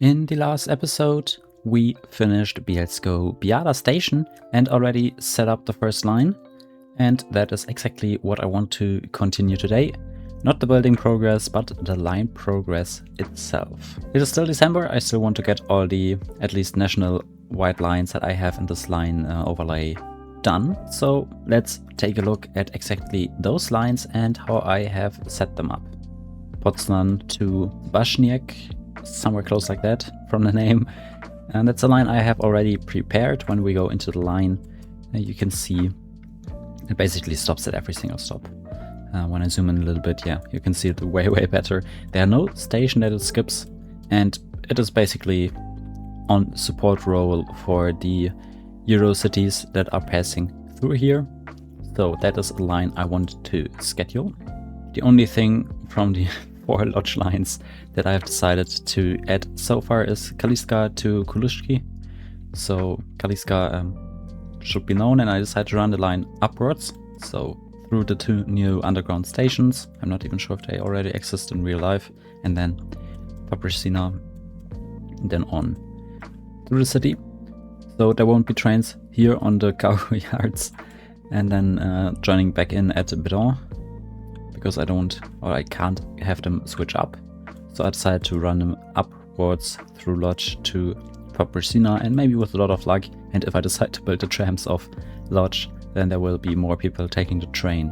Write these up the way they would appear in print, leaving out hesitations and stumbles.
In the last episode, we finished Bielsko-Biała station and already set up the first line. And that is exactly what I want to continue today. Not the building progress, but the line progress itself. It is still December. I still want to get all the at least national white lines that I have in this line overlay done. So let's take a look at exactly those lines and how I have set them up. Poznan to Baśniak, somewhere close like that from the name. And that's a line I have already prepared. When we go into the line, you can see it basically stops at every single stop. When I zoom in a little bit, yeah, you can see it way better. There are no station that it skips, and it is basically on support role for the Euro cities that are passing through here. So that is a line I want to schedule. The only thing from the 4 lodge lines that I have decided to add so far is Kaliska to Kulushki. So Kaliska should be known, and I decided to run the line upwards. So through the 2 new underground stations. I'm not even sure if they already exist in real life. And then Fabricina, then on through the city. So there won't be trains here on the cargo yards. And then joining back in at Bidon, because I can't have them switch up. So I decided to run them upwards through Lodge to Fabricina, and maybe with a lot of luck, and if I decide to build the trams of Lodge, then there will be more people taking the train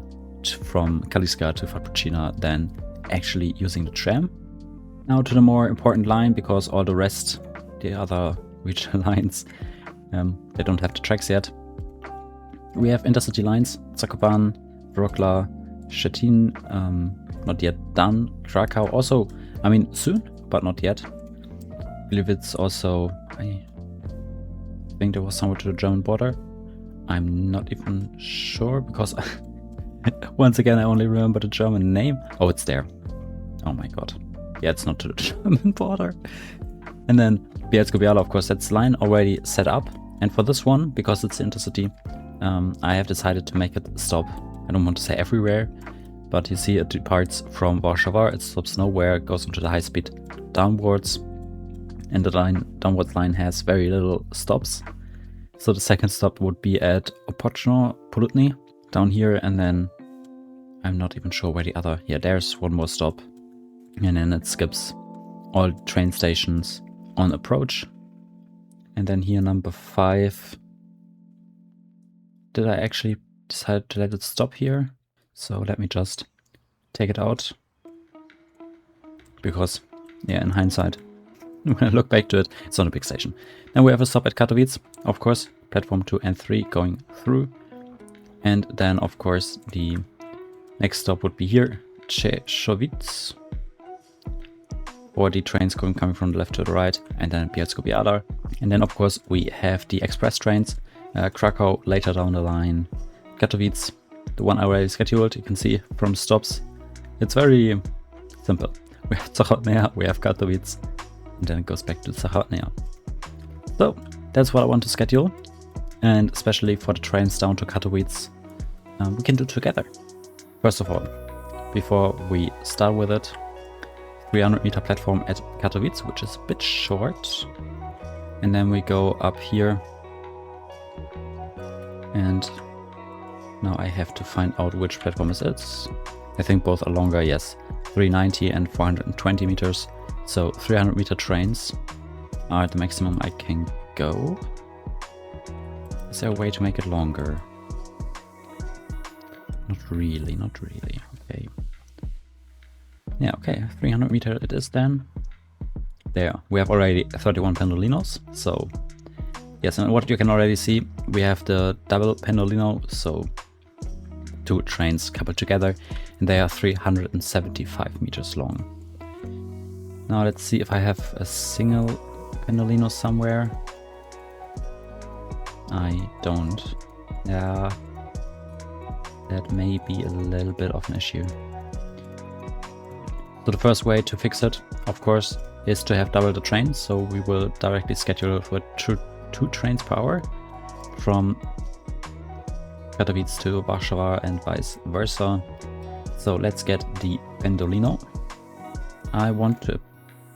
from Kaliska to Fabricina than actually using the tram. Now to the more important line, because all the rest, the other regional lines, they don't have the tracks yet. We have intercity lines, Zakopane, Wrocław, Szczecin, not yet done. Krakow also, I mean soon, but not yet. Gliwice also, I think there was somewhere to the German border. I'm not even sure, because once again I only remember the German name. Oh, it's there. Oh my god. Yeah, it's not to the German border. And then Bielsko-Biała, of course, that's line already set up. And for this one, because it's intercity, I have decided to make it stop. I don't want to say everywhere, but you see it departs from Warsaw, it stops nowhere, it goes into the high speed downwards. And the downwards line has very little stops. So the second stop would be at Opoczno, Polutny, down here, and then I'm not even sure where the other, yeah, there's one more stop. And then it skips all train stations on approach. And then here number 5. Did I actually decide to let it stop here? So let me just take it out. Because, yeah, in hindsight, when I look back to it, it's not a big station. Then we have a stop at Katowice, of course, platform 2 and 3 going through. And then, of course, the next stop would be here, Czechowicz. Or the trains coming from the left to the right, and then Bielsko-Biała. And then, of course, we have the express trains, Krakow later down the line, Katowice, the one I already scheduled. You can see from stops, it's very simple. We have Zachodnia, we have Katowice, and then it goes back to Zachodnia. So that's what I want to schedule, and especially for the trains down to Katowice, we can do together. First of all, before we start with it, 300-meter platform at Katowice, which is a bit short, and then we go up here, and now I have to find out which platform is it. I think both are longer, yes, 390 and 420 meters. So 300-meter trains are the maximum I can go. Is there a way to make it longer? Not really. Okay. Yeah, okay, 300 meter it is then. There, we have already 31 pendolinos. So yes, and what you can already see, we have the double pendolino, so 2 trains coupled together, and they are 375 meters long. Now let's see if I have a single pendolino somewhere. I don't. Yeah, that may be a little bit of an issue. So the first way to fix it, of course, is to have double the trains. So we will directly schedule for 2 trains per hour from Katowice to Warsaw and vice versa. So let's get the pendolino. I want to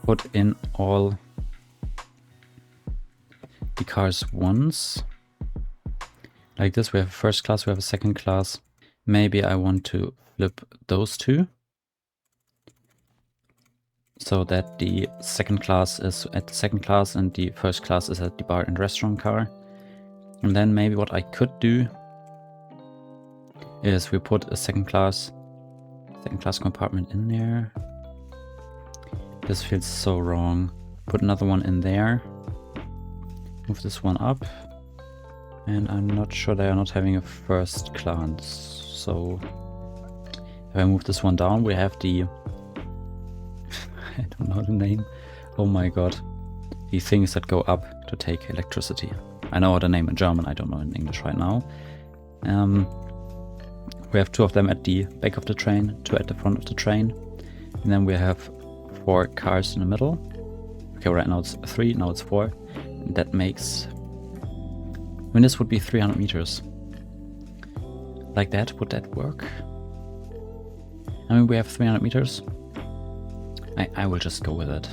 put in all the cars once. Like this, we have a first class, we have a second class. Maybe I want to flip those two, so that the second class is at the second class and the first class is at the bar and restaurant car. And then maybe what I could do is we put a second class compartment in there. This feels so wrong. Put another one in there. Move this one up. And I'm not sure they are not having a first class. So if I move this one down, we have the I don't know the name. Oh my god. The things that go up to take electricity. I know the name in German, I don't know in English right now. We have 2 of them at the back of the train, 2 at the front of the train. And then we have 4 cars in the middle. Okay, right now it's 3, now it's 4. And that makes... I mean, this would be 300 meters. Like that, would that work? I mean, we have 300 meters. I will just go with it.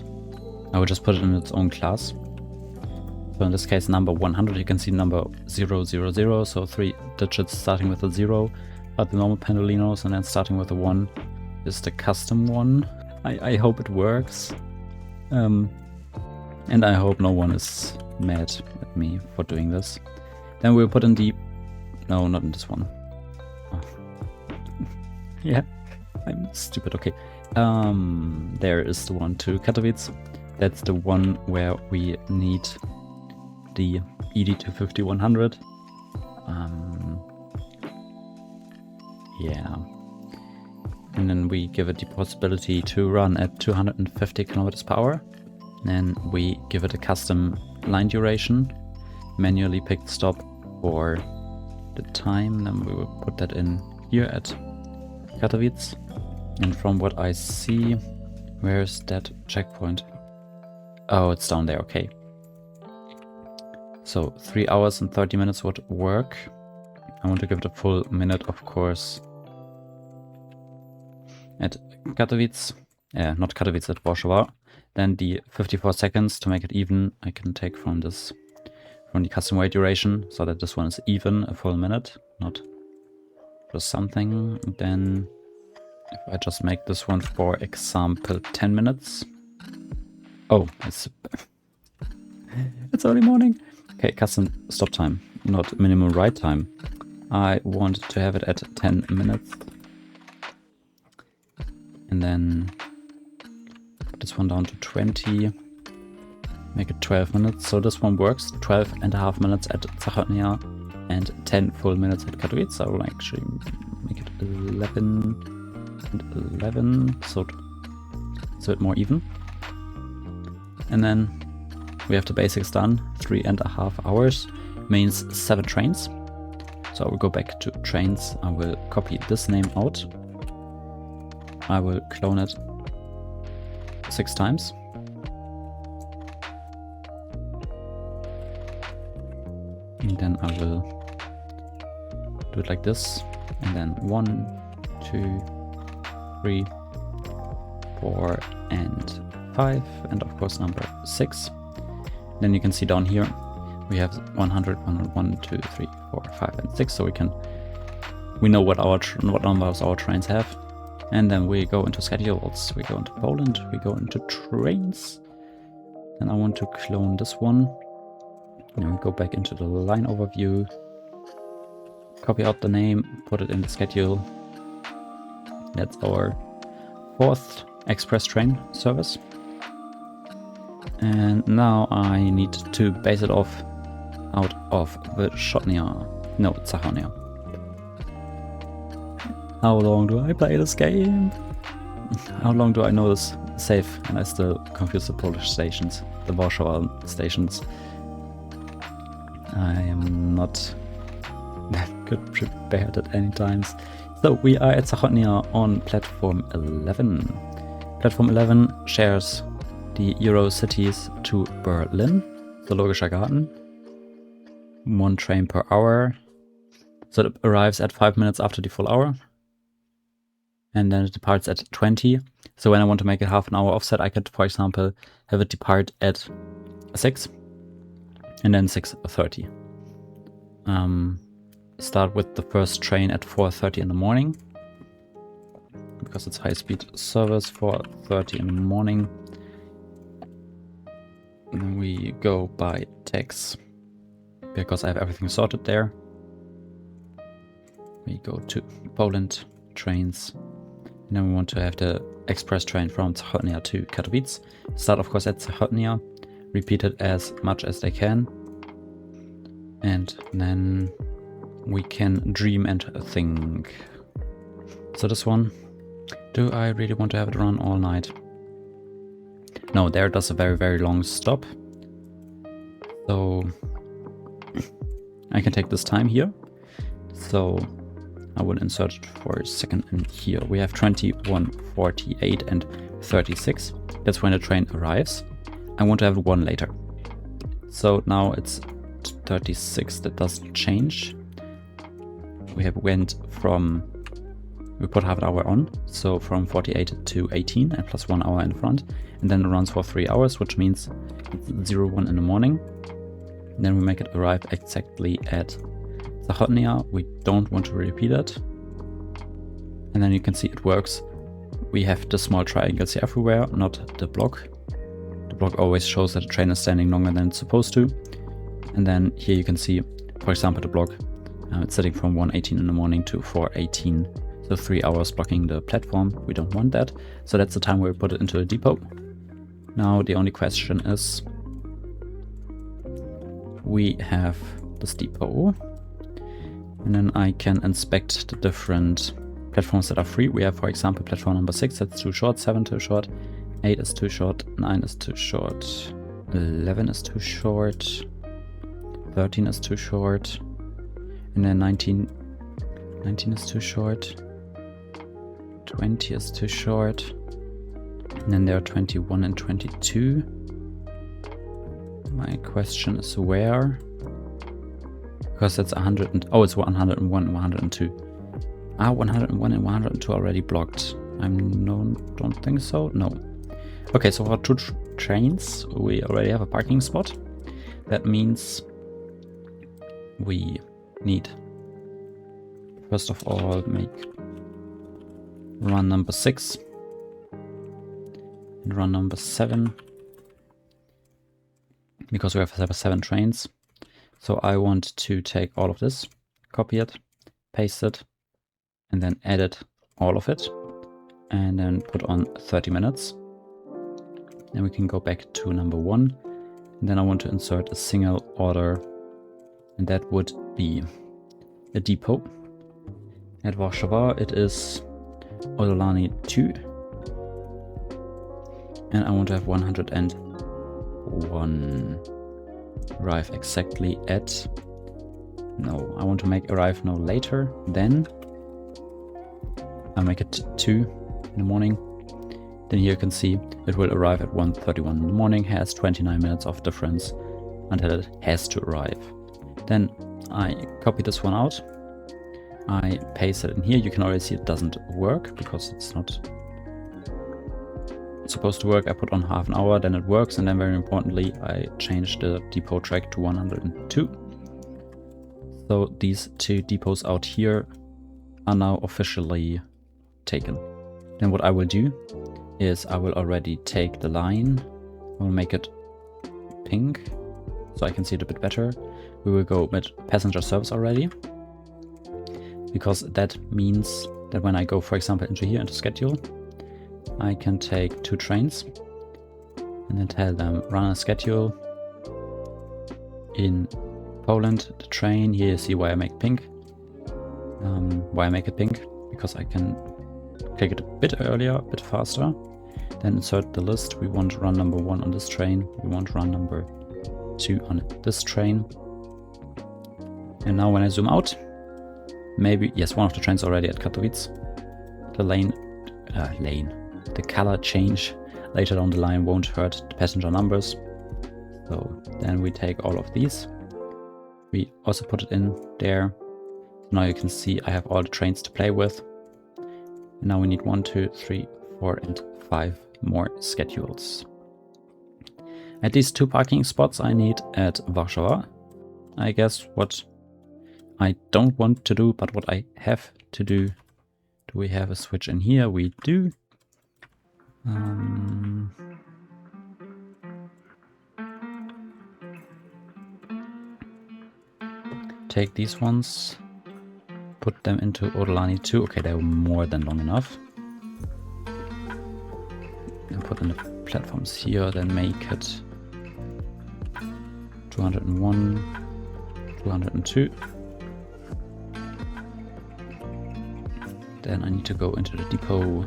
I will just put it in its own class. So in this case, number 100, you can see number 000, so 3 digits starting with a 0, but the normal Pendolinos, and then starting with a 1 is the custom one. I hope it works. And I hope no one is mad at me for doing this. Then we'll put in the... No, not in this one. Oh. Yeah, I'm stupid, okay. There is the one to Katowice. That's the one where we need the ED250-100. Yeah. And then we give it the possibility to run at 250 kilometers per hour. Then we give it a custom line duration, manually pick the stop for the time. Then we will put that in here at Katowice. And from what I see, where's that checkpoint? Oh, it's down there, okay. So 3 hours and 30 minutes would work. I want to give it a full minute, of course, at Katowice. Not Katowice, at Warsaw. Then the 54 seconds to make it even, I can take from this, from the custom weight duration, so that this one is even a full minute, not just something. Then if I just make this one, for example, 10 minutes. Oh, it's it's early morning. Okay, custom stop time, not minimum ride time. I want to have it at 10 minutes. And then put this one down to 20. Make it 12 minutes. So this one works. 12 and a half minutes at Zachodnia and 10 full minutes at Katowice. I will actually make it 11 and 11. So it's a bit more even. And then we have the basics done. 3.5 hours means 7 trains. So I will go back to trains. I will copy this name out. I will clone it 6 times. And then I will do it like this. And then 1, 2, 3, 4, and 5. And of course number 6. Then you can see down here we have 100, 1, 2, 3, 4, 5, and 6. So we know what numbers our trains have. And then we go into schedules. We go into Poland. We go into trains. Then I want to clone this one. And we go back into the line overview. Copy out the name. Put it in the schedule. That's our 4th express train service. And now I need to base it off out of the Zachodnia. How long do I play this game? How long do I know this safe? And I still confuse the Polish stations, the Warsaw stations. I am not that good prepared at any times. So we are at Zachodnia on platform 11. Platform 11 shares the Eurocities to Berlin, Zoologischer Garten. 1 train per hour. So it arrives at 5 minutes after the full hour. And then it departs at 20. So when I want to make it half an hour offset, I could, for example, have it depart at 6. and then 6:30. Start with the first train at 4:30 in the morning, because it's high-speed service, 4:30 in the morning. And then we go by tax, because I have everything sorted there. We go to Poland trains, and then we want to have the express train from Zachodnia to Katowice. Start, of course, at Zachodnia, repeat it as much as they can, and then we can dream and think. So this one, do I really want to have it run all night? No, there does a very, very long stop. So I can take this time here. So I will insert it for a second, and here we have 21, 48 and 36. That's when the train arrives. I want to have one later. So now it's 36, that doesn't change. We have went from, we put half an hour on, so from 48 to 18 and plus 1 hour in front, and then it runs for 3 hours, which means it's 01 in the morning. And then we make it arrive exactly at Zachodnia. We don't want to repeat it. And then you can see it works. We have the small triangles here everywhere, not the block. The block always shows that the train is standing longer than it's supposed to. And then here you can see, for example, the block. It's sitting from 1:18 in the morning to 4:18. So 3 hours blocking the platform. We don't want that. So that's the time where we put it into the depot. Now the only question is, we have this depot. And then I can inspect the different platforms that are free. We have, for example, platform number 6, that's too short, 7 too short, 8 is too short, 9 is too short, 11 is too short, 13 is too short, and then 19 is too short, 20 is too short, and then there are 21 and 22. My question is where? Because that's 100 and, oh, it's 101 and 102. 101 and 102 already blocked. Don't think so. No. Okay, so for 2 trains, we already have a parking spot. That means we need, first of all, make run number 6 and run number 7, because we have 7 trains. So I want to take all of this, copy it, paste it, and then edit all of it, and then put on 30 minutes. Then we can go back to number 1, and then I want to insert a single order, and that would be a depot. At Warsaw it is Odolany 2, and I want to have 101. Arrive exactly at, no, I want to make arrive no later than, I'll make it 2 in the morning. Then here you can see it will arrive at 1:31 in the morning, has 29 minutes of difference until it has to arrive. Then I copy this one out, I paste it in here. You can already see it doesn't work because it's not supposed to work. I put on half an hour, then it works, and then very importantly I changed the depot track to 102. So these 2 depots out here are now officially taken. Then what I will do is I will already take the line, I will make it pink so I can see it a bit better. We will go with passenger service already, because that means that when I go, for example, into here, into schedule, I can take 2 trains and then tell them run a schedule in Poland. The train, here you see why I make pink. Why I make it pink, because I can click it a bit earlier, a bit faster. Then insert the list. We want run number 1 on this train. We want run number 2 on this train. And now when I zoom out, maybe, yes, one of the trains already at Katowice. The the color change later down the line won't hurt the passenger numbers. So then we take all of these. We also put it in there. Now you can see I have all the trains to play with. And now we need 1, 2, 3, 4 and 5 more schedules. At least 2 parking spots I need at Warsaw. I guess what I don't want to do, but what I have to do. Do we have a switch in here? We do. Take these ones, put them into Orlani 2. Okay, they're more than long enough. And put in the platforms here, then make it 201, 202. Then I need to go into the depot.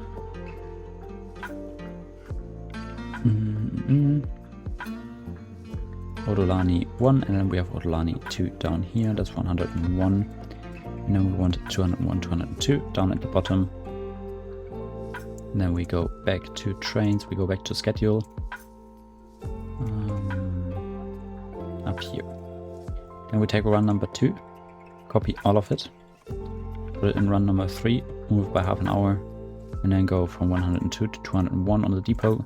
Orlani 1, and then we have Orlani 2 down here. That's 101. And then we want 201, 202 down at the bottom. And then we go back to trains, we go back to schedule. Up here. Then we take run number 2, copy all of it, put it in run number 3, move by half an hour, and then go from 102 to 201 on the depot.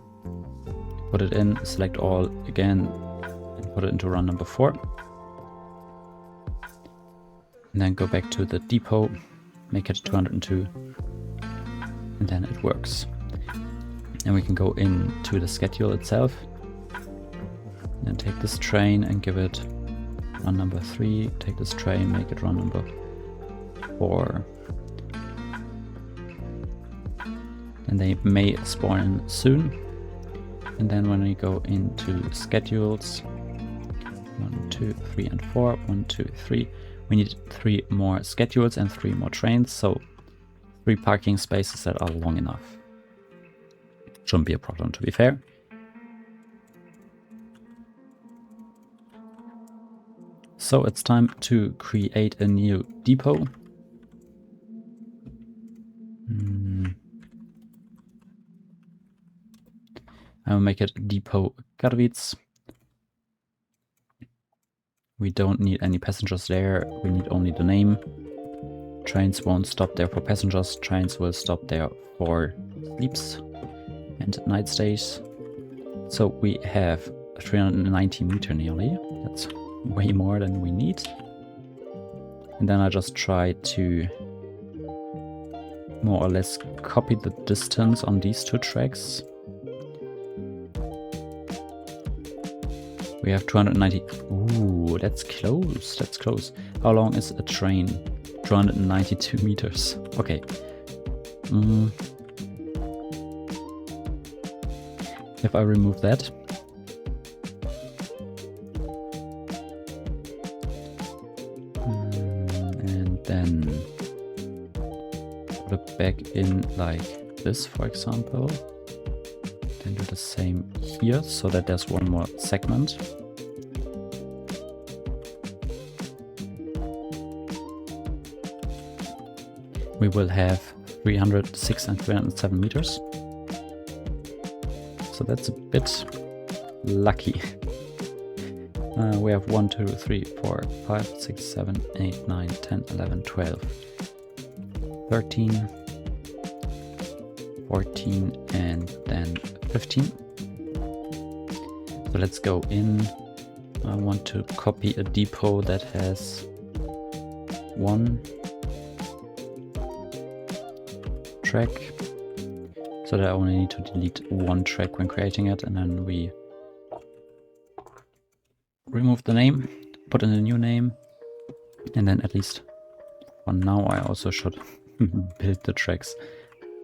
Put it in, select all again, and put it into run number 4. And then go back to the depot, make it 202, and then it works. And we can go into the schedule itself, and then take this train and give it run number 3, take this train, make it run number 4. And they may spawn in soon. And then when we go into schedules, 1, 2, 3, and 4, 1, 2, 3, we need 3 more schedules and 3 more trains, so 3 parking spaces that are long enough. Shouldn't be a problem, to be fair. So it's time to create a new depot. I will make it Depot Katowice. We don't need any passengers there, we need only the name. Trains won't stop there for passengers, trains will stop there for sleeps and night stays. So we have 390 meter nearly, that's way more than we need. And then I just try to more or less copy the distance on these 2 tracks. We have 290. Ooh, that's close. That's close. How long is a train? 292 meters. Okay. If I remove that. And then put it back in like this, for example. Then do the same here, so that there's one more segment. We will have 306 and 307 meters. So that's a bit lucky. We have 1, 2, 3, 4, 5, 6, 7, 8, 9, 10, 11, 12, 13, 14, and then 15. So let's go in. I want to copy a depot that has 1 track, so that I only need to delete 1 track when creating it, and then we remove the name, put in a new name, and then at least for now I also should build the tracks.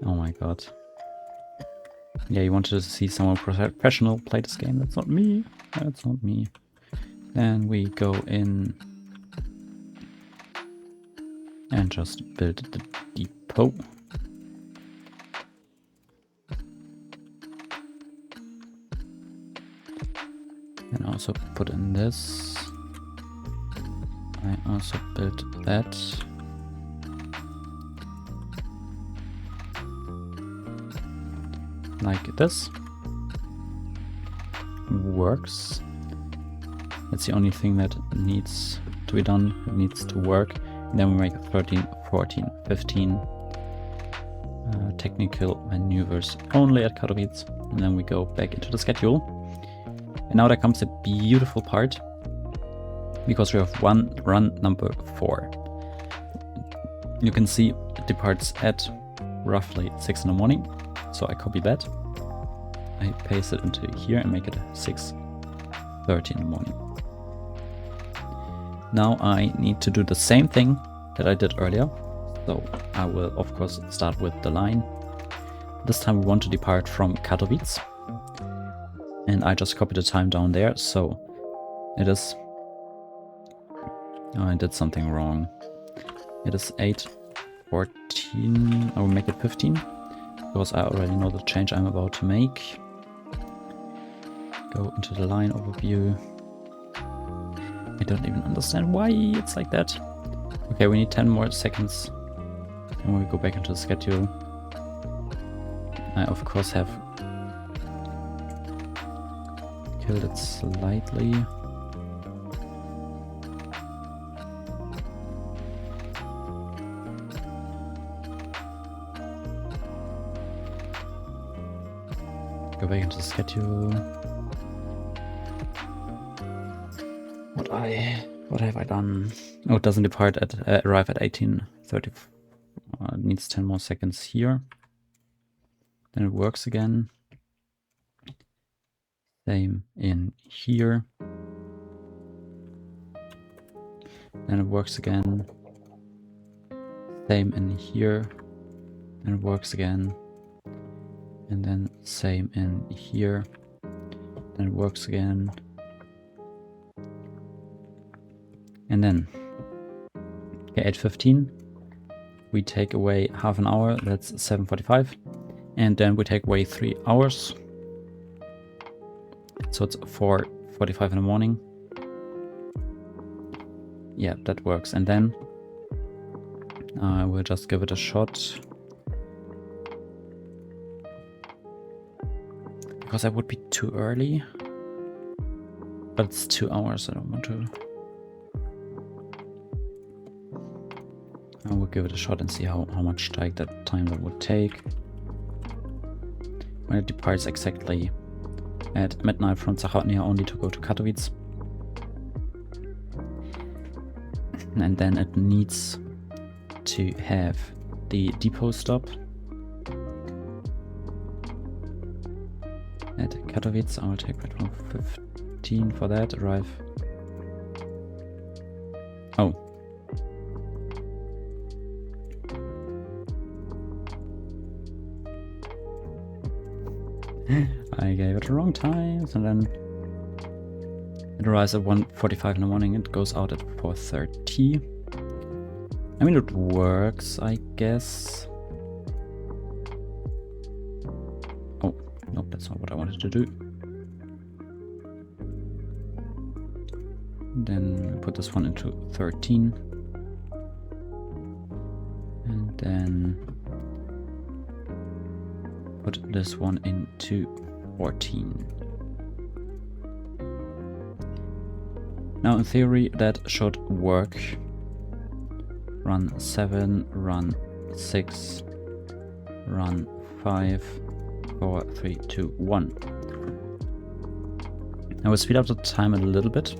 Oh my god. Yeah, you wanted to see someone professional play this game. That's not me. That's not me. Then we go in and just build the depot. And also put in this. I also built that. Like this. Works. That's the only thing that needs to be done. It needs to work. And then we make 13, 14, 15 technical maneuvers only at Katowice. And then we go back into the schedule. And now there comes a beautiful part, because we have one run number 4. You can see it departs at roughly 6 in the morning. So I copy that. I paste it into here and make it 6:30 in the morning. Now I need to do the same thing that I did earlier. So I will of course start with the line. This time we want to depart from Katowice. And I just copied the time down there. So it is... Oh, I did something wrong. It is 8:14. I will make it 15. Because I already know the change I'm about to make. Go into the line overview. I don't even understand why it's like that. Okay, we need 10 more seconds. And we go back into the schedule. I of course have killed it slightly. Go back into the schedule. What have I done? Oh, it doesn't depart at arrive at 18:30. It needs 10 more seconds here. Then it works again. Same in here. Then it works again. Same in here. Then it works again. And then same in here. Then it works again. And then, okay, 8:15, we take away half an hour, that's 7:45. And then we take away 3 hours. So it's 4:45 in the morning. Yeah, that works. And then I will just give it a shot. Because that would be too early. But it's 2 hours, I don't want to. I will give it a shot and see how much time that would take. When it departs exactly at midnight from Zachodnia only to go to Katowice. And then it needs to have the depot stop at Katowice. I will take platform 15 for that. Arrive. Oh. I gave it the wrong times, and then it arrives at 1:45 in the morning. It goes out at 4:30. I mean, it works, I guess. Oh, no, that's not what I wanted to do. Then put this one into 13. And then put this one into 14. Now in theory that should work. Run 7, run 6, run 5, 4, 3, 2, 1. I will speed up the time a little bit,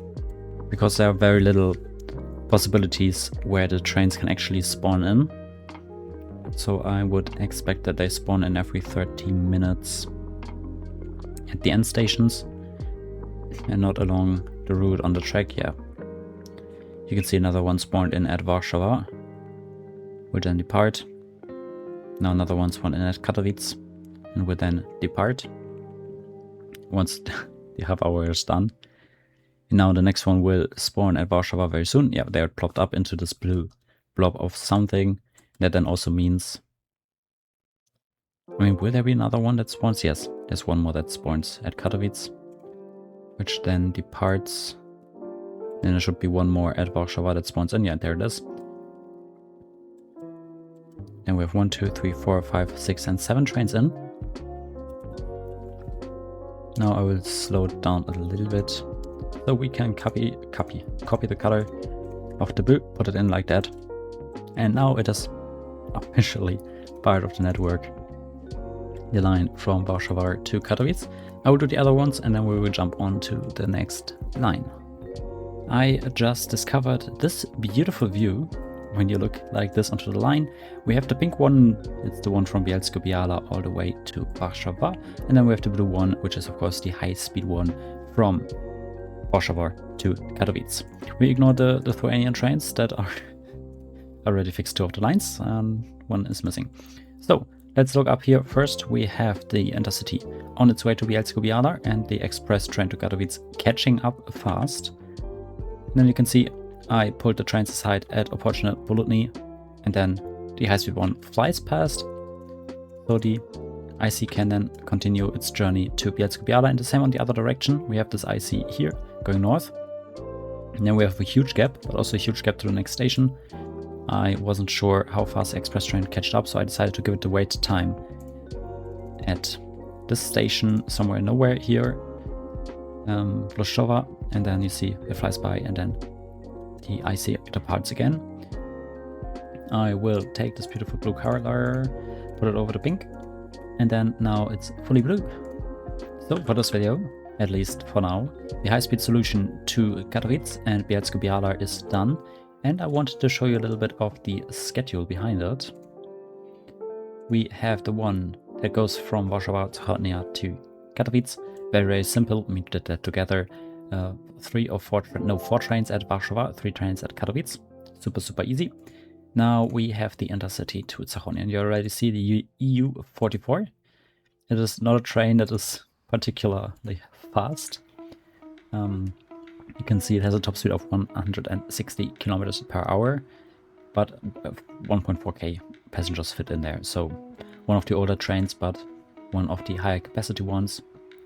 because there are very little possibilities where the trains can actually spawn in. So I would expect that they spawn in every 30 minutes at the end stations and not along the route on the track. Yeah, you can see another one spawned in at Warsaw, will then depart. Now another one spawned in at Katowice and will then depart once the half hour is done. And now the next one will spawn at Warsaw very soon. Yeah, they are plopped up into this blue blob of something. That then also means, I mean, will there be another one that spawns? Yes, there's one more that spawns at Katowice, which then departs. Then there should be one more at Warsaw that spawns in. Yeah, there it is. And we have 1, 2, 3, 4, 5, 6, and 7 trains in. Now I will slow it down a little bit, so we can copy the color of the blue, put it in like that. And now it is officially part of the network. The line from Warsaw to Katowice. I will do the other ones and then we will jump on to the next line. I just discovered this beautiful view. When you look like this onto the line, we have the pink one, it's the one from Bielsko-Biała all the way to Warszawa, and then we have the blue one, which is of course the high-speed one from Warszawa to Katowice. We ignore the Lithuanian trains that are already fixed 2 of the lines, and one is missing. So let's look up here. First we have the Intercity on its way to Bielsko-Biała and the express train to Katowice catching up fast. And then you can see I pulled the trains aside at opportunate Bolotny, and then the high-speed one flies past, so the IC can then continue its journey to Bielsko-Biała, and the same on the other direction. We have this IC here going north, and then we have a huge gap, but also a huge gap to the next station. I wasn't sure how fast the express train catched up, so I decided to give it the wait time at this station somewhere nowhere here, Włoszczowa, and then you see it flies by and then the IC departs again. I will take this beautiful blue color, put it over the pink, and then now it's fully blue. So for this video, at least for now, the high-speed solution to Katowice and Bielsko-Biała is done, and I wanted to show you a little bit of the schedule behind it. We have the one that goes from Warszawa to Katowice. Very, very simple. We did that together. 4 trains at Warszawa, 3 trains at Katowice. Super, super easy. Now we have the Intercity to Zachonia, and you already see the EU44. It is not a train that is particularly fast. You can see it has a top speed of 160 kilometers per hour, but 1.4k passengers fit in there. So one of the older trains, but one of the higher capacity ones.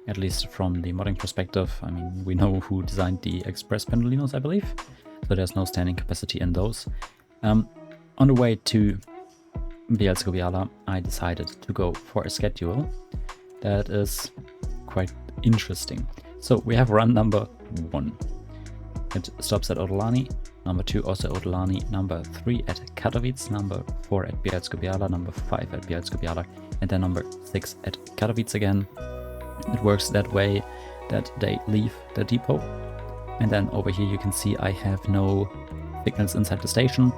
At least from the modding perspective. I mean, we know who designed the Express Pendolinos, I believe, so there's no standing capacity in those. On the way to Bielsko-Biała, I decided to go for a schedule that is quite interesting. So we have run number 1. It stops at Odolany, number 2 also Odolany, number 3 at Katowice, number 4 at Bielsko-Biała, number 5 at Bielsko-Biała, and then number 6 at Katowice again. It works that way that they leave the depot, and then over here you can see I have no signals inside the station,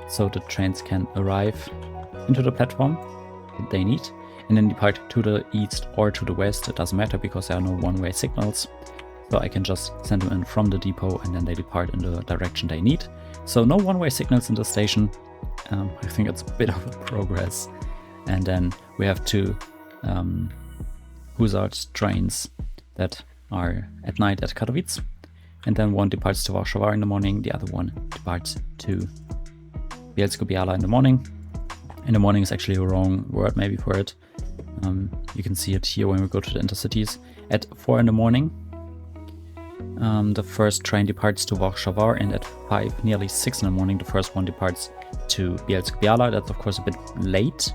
so the trains can arrive into the platform that they need and then depart to the east or to the west. It doesn't matter because there are no one-way signals, so I can just send them in from the depot and then they depart in the direction they need. So no one-way signals in the station. I think it's a bit of a progress. And then we have 2 Hussars trains that are at night at Katowice, and then one departs to Warszawa in the morning, the other one departs to Bielsko-Biała in the morning. In the morning is actually a wrong word maybe for it. You can see it here when we go to the intercities. At 4 in the morning, the first train departs to Warszawa, and at 5, nearly 6 in the morning, the first one departs to Bielsko-Biała. That's of course a bit late.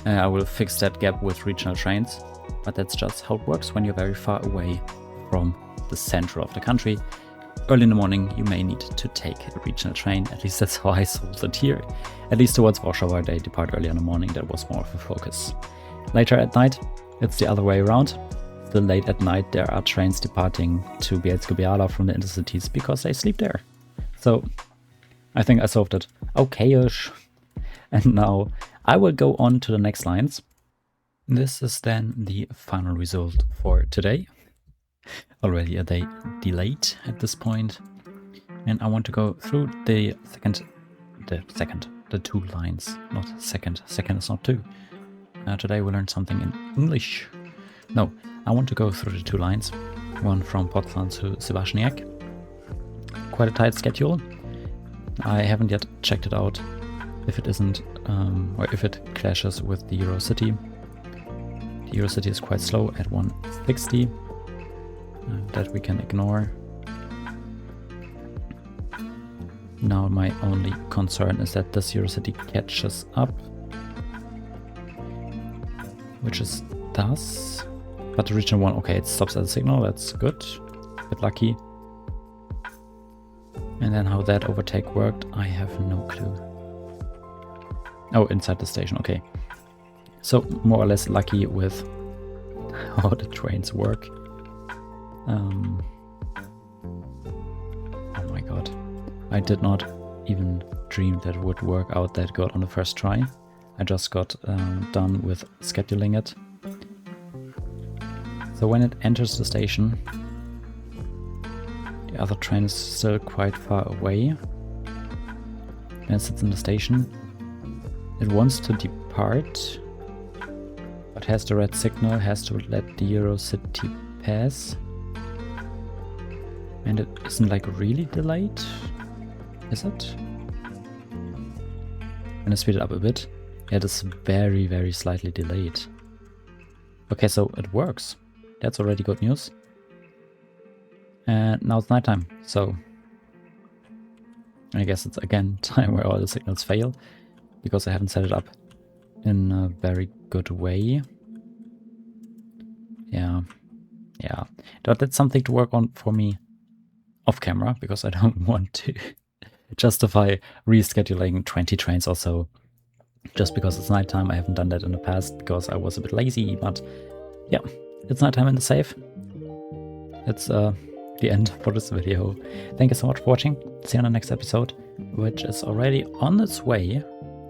I will fix that gap with regional trains. But that's just how it works when you're very far away from the center of the country. Early in the morning, you may need to take a regional train. At least that's how I solved it here. At least towards Warszawa, they depart early in the morning. That was more of a focus. Later at night, it's the other way around. Still late at night, there are trains departing to Bielsko-Biała from the intercities because they sleep there. So I think I solved it okay-ish. And now I will go on to the next lines. This is then the final result for today. Already a day delayed at this point. And I want to go through the 2 lines, not second. Second is not 2. Today we learned something in English. No, I want to go through the 2 lines. One from Poznań to Sebastianiak. Quite a tight schedule. I haven't yet checked it out if it isn't, or if it clashes with the Eurocity. The Eurocity is quite slow at 160. That we can ignore. Now my only concern is that this Eurocity catches up, which it does. But the regional one, okay, it stops at a signal, that's good. A bit lucky. And then how that overtake worked, I have no clue. Oh, inside the station, okay. So more or less lucky with how the trains work. Oh my god. I did not even dream that it would work out that good on the first try. I just got done with scheduling it. So when it enters the station, the other train is still quite far away. When it sits in the station, it wants to depart, but has the red signal, has to let the Eurocity pass. And it isn't like really delayed, is it? I'm gonna speed it up a bit. Yeah, it is very, very slightly delayed. Okay, so it works. That's already good news. And now it's nighttime, so I guess it's again time where all the signals fail, because I haven't set it up in a very good way. Yeah. But that's something to work on for me off camera, because I don't want to justify rescheduling 20 trains or so just because it's nighttime. I haven't done that in the past because I was a bit lazy, but yeah, it's nighttime in the safe. It's the end for this video. Thank you so much for watching. See you on the next episode, which is already on its way.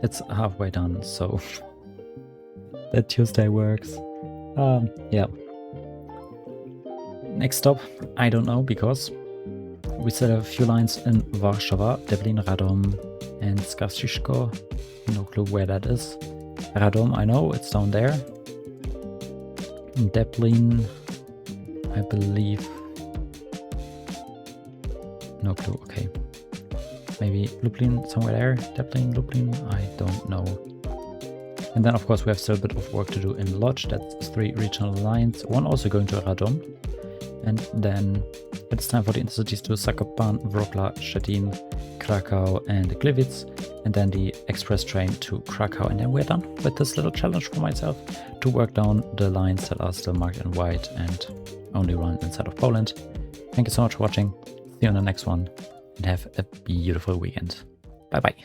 It's halfway done, so that Tuesday works. Yeah. Next stop, I don't know, because we still have a few lines in Warsaw, Deblin, Radom, and Skawcisko. No clue where that is. Radom, I know, it's down there. Deblin, I believe. No clue, okay. Maybe Lublin, somewhere there. Deblin, Lublin, I don't know. And then, of course, we have still a bit of work to do in Lodz. That's 3 regional lines, one also going to Radom. And then it's time for the intercities to Zakopane, Wrocław, Szczecin, Krakow, and Gliwice. And then the express train to Krakow. And then we're done with this little challenge for myself to work down the lines that are still marked in white and only run inside of Poland. Thank you so much for watching. See you on the next one, and have a beautiful weekend. Bye bye.